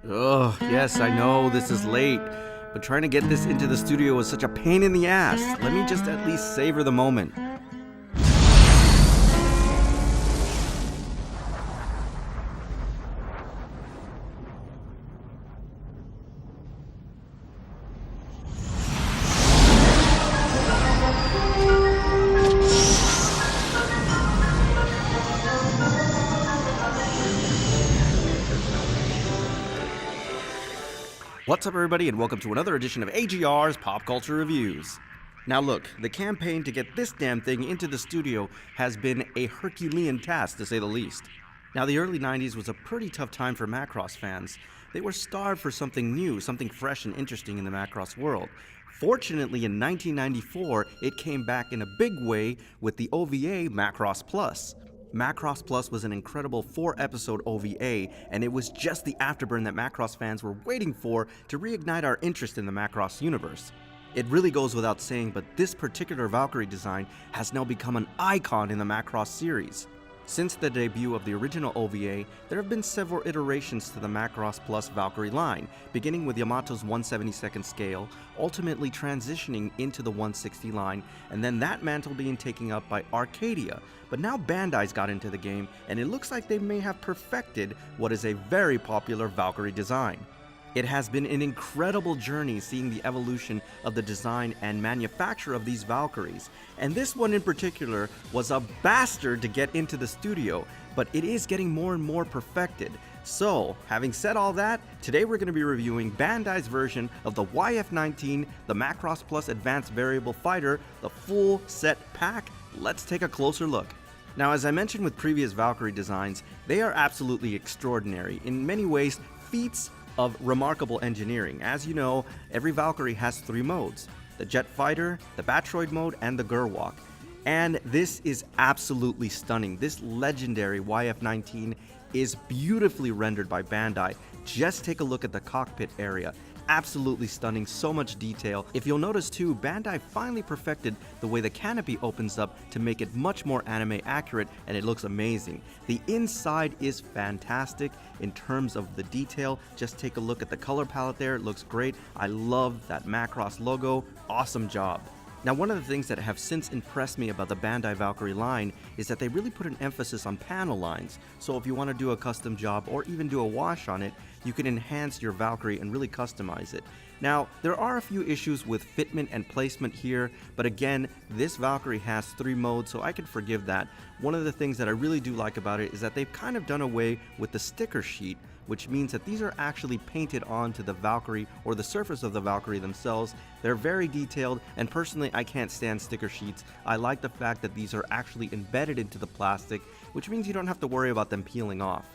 Ugh, yes, I know this is late, but trying to get this into the studio was such a pain in the ass. Let me just at least savor the moment. What's up, everybody, and welcome to another edition of AGR's Pop Culture Reviews. Now look, the campaign to get this damn thing into the studio has been a Herculean task, to say the least. Now, the early 90s was a pretty tough time for Macross fans. They were starved for something new, something fresh and interesting in the Macross world. Fortunately, in 1994, it came back in a big way with the OVA Macross Plus. Macross Plus was an incredible 4-episode OVA, and it was just the afterburn that Macross fans were waiting for to reignite our interest in the Macross universe. It really goes without saying, but this particular Valkyrie design has now become an icon in the Macross series. Since the debut of the original OVA, there have been several iterations to the Macross Plus Valkyrie line, beginning with Yamato's 1/72nd scale, ultimately transitioning into the 160 line, and then that mantle being taken up by Arcadia. But now Bandai's got into the game, and it looks like they may have perfected what is a very popular Valkyrie design. It has been an incredible journey seeing the evolution of the design and manufacture of these Valkyries, and this one in particular was a bastard to get into the studio, but it is getting more and more perfected. So, having said all that, today we're going to be reviewing Bandai's version of the YF-19, the Macross Plus Advanced Variable Fighter, the full set pack. Let's take a closer look. Now, as I mentioned with previous Valkyrie designs, they are absolutely extraordinary, in many ways feats of remarkable engineering. As you know, every Valkyrie has 3 modes: the Jet Fighter, the Batroid mode, and the Gerwalk. And this is absolutely stunning. This legendary YF-19 is beautifully rendered by Bandai. Just take a look at the cockpit area. Absolutely stunning, so much detail. If you'll notice too, Bandai finally perfected the way the canopy opens up to make it much more anime accurate, and it looks amazing. The inside is fantastic in terms of the detail. Just take a look at the color palette there, it looks great. I love that Macross logo, awesome job. Now, one of the things that have since impressed me about the Bandai Valkyrie line is that they really put an emphasis on panel lines. So if you want to do a custom job or even do a wash on it, you can enhance your Valkyrie and really customize it. Now, there are a few issues with fitment and placement here, but again, this Valkyrie has 3 modes, so I can forgive that. One of the things that I really do like about it is that they've kind of done away with the sticker sheet, which means that these are actually painted onto the Valkyrie or the surface of the Valkyrie themselves. They're very detailed, and personally I can't stand sticker sheets. I like the fact that these are actually embedded into the plastic, which means you don't have to worry about them peeling off.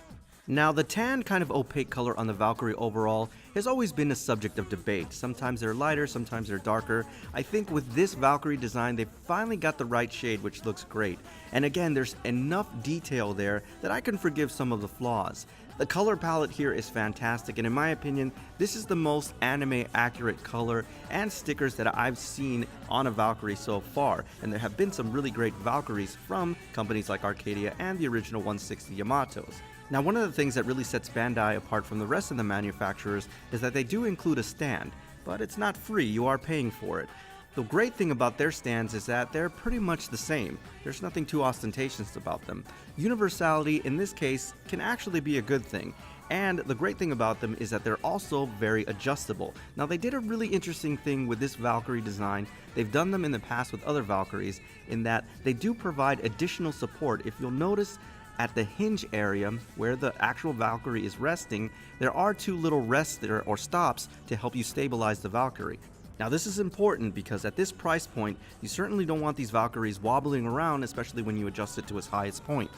Now, the tan kind of opaque color on the Valkyrie overall has always been a subject of debate. Sometimes they're lighter, sometimes they're darker. I think with this Valkyrie design, they finally got the right shade, which looks great. And again, there's enough detail there that I can forgive some of the flaws. The color palette here is fantastic, and in my opinion, this is the most anime accurate color and stickers that I've seen on a Valkyrie so far, and there have been some really great Valkyries from companies like Arcadia and the original 160 Yamatos. Now, one of the things that really sets Bandai apart from the rest of the manufacturers is that they do include a stand, but it's not free, you are paying for it. The great thing about their stands is that they're pretty much the same. There's nothing too ostentatious about them. Universality, in this case, can actually be a good thing. And the great thing about them is that they're also very adjustable. Now, they did a really interesting thing with this Valkyrie design. They've done them in the past with other Valkyries in that they do provide additional support. If you'll notice, at the hinge area where the actual Valkyrie is resting, there are 2 little rests there or stops to help you stabilize the Valkyrie. Now, this is important because at this price point, you certainly don't want these Valkyries wobbling around, especially when you adjust it to its highest point.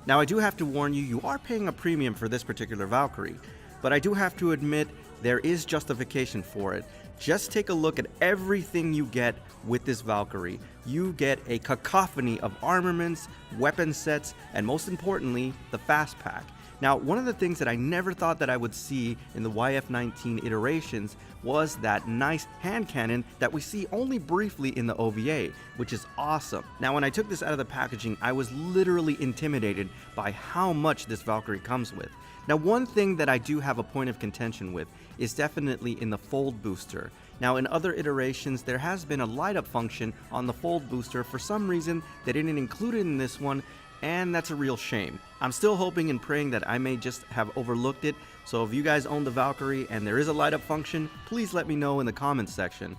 Now, I do have to warn you, you are paying a premium for this particular Valkyrie, but I do have to admit there is justification for it. Just take a look at everything you get with this Valkyrie. You get a cacophony of armaments, weapon sets, and most importantly, the fast pack. Now, one of the things that I never thought that I would see in the YF-19 iterations was that nice hand cannon that we see only briefly in the OVA, which is awesome. Now, when I took this out of the packaging, I was literally intimidated by how much this Valkyrie comes with. Now, one thing that I do have a point of contention with is definitely in the fold booster. Now, in other iterations, there has been a light up function on the fold booster. For some reason, they didn't include it in this one, and that's a real shame. I'm still hoping and praying that I may just have overlooked it, so if you guys own the Valkyrie and there is a light up function, please let me know in the comments section.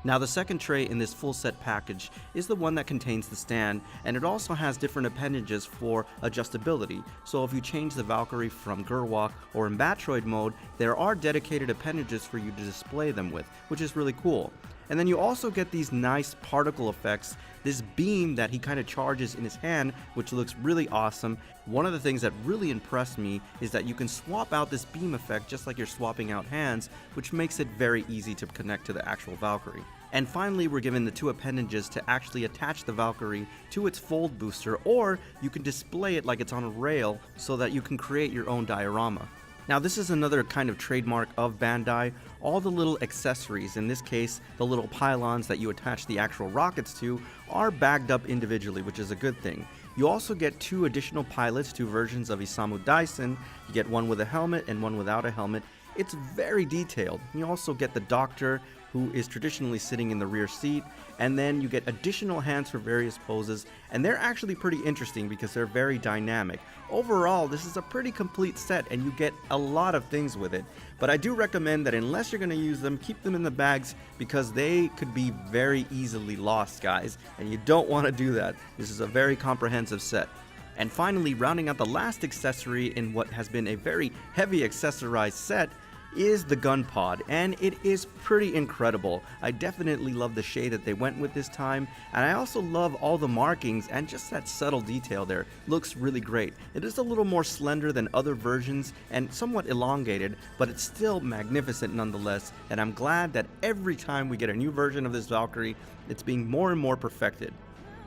Now, the second tray in this full set package is the one that contains the stand, and it also has different appendages for adjustability. So if you change the Valkyrie from Gerwalk or in Batroid mode, there are dedicated appendages for you to display them with, which is really cool. And then you also get these nice particle effects, this beam that he kind of charges in his hand, which looks really awesome. One of the things that really impressed me is that you can swap out this beam effect just like you're swapping out hands, which makes it very easy to connect to the actual Valkyrie. And finally, we're given the two appendages to actually attach the Valkyrie to its fold booster, or you can display it like it's on a rail so that you can create your own diorama. Now, this is another kind of trademark of Bandai. All the little accessories, in this case the little pylons that you attach the actual rockets to, are bagged up individually, which is a good thing. You also get two additional pilots, two versions of Isamu Dyson. You get one with a helmet and one without a helmet. It's very detailed. You also get the doctor, who is traditionally sitting in the rear seat, and then you get additional hands for various poses, and they're actually pretty interesting because they're very dynamic. Overall, this is a pretty complete set and you get a lot of things with it, but I do recommend that unless you're going to use them, keep them in the bags because they could be very easily lost, guys, and you don't want to do that. This is a very comprehensive set. And finally, rounding out the last accessory in what has been a very heavy accessorized set is the Gunpod, and it is pretty incredible. I definitely love the shade that they went with this time, and I also love all the markings and just that subtle detail there. Looks really great. It is a little more slender than other versions and somewhat elongated, but it's still magnificent nonetheless, and I'm glad that every time we get a new version of this Valkyrie, it's being more and more perfected.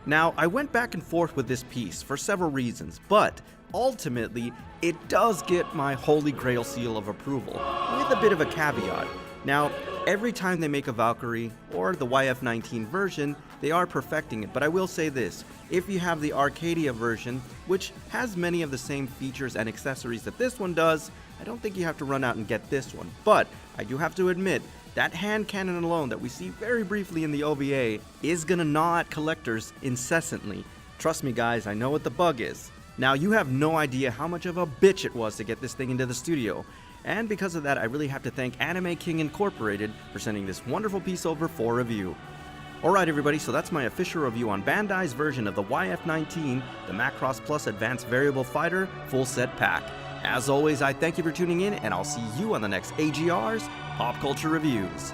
Now, I went back and forth with this piece for several reasons, but ultimately, it does get my holy grail seal of approval, with a bit of a caveat. Now, every time they make a Valkyrie, or the YF-19 version, they are perfecting it, but I will say this: if you have the Arcadia version, which has many of the same features and accessories that this one does, I don't think you have to run out and get this one. But I do have to admit, that hand cannon alone that we see very briefly in the OVA is gonna gnaw at collectors incessantly. Trust me guys, I know what the bug is. Now, you have no idea how much of a bitch it was to get this thing into the studio, and because of that, I really have to thank Anime King Incorporated for sending this wonderful piece over for review. Alright everybody, so that's my official review on Bandai's version of the YF-19, the Macross Plus Advanced Variable Fighter Full Set Pack. As always, I thank you for tuning in, and I'll see you on the next AGR's Pop Culture Reviews.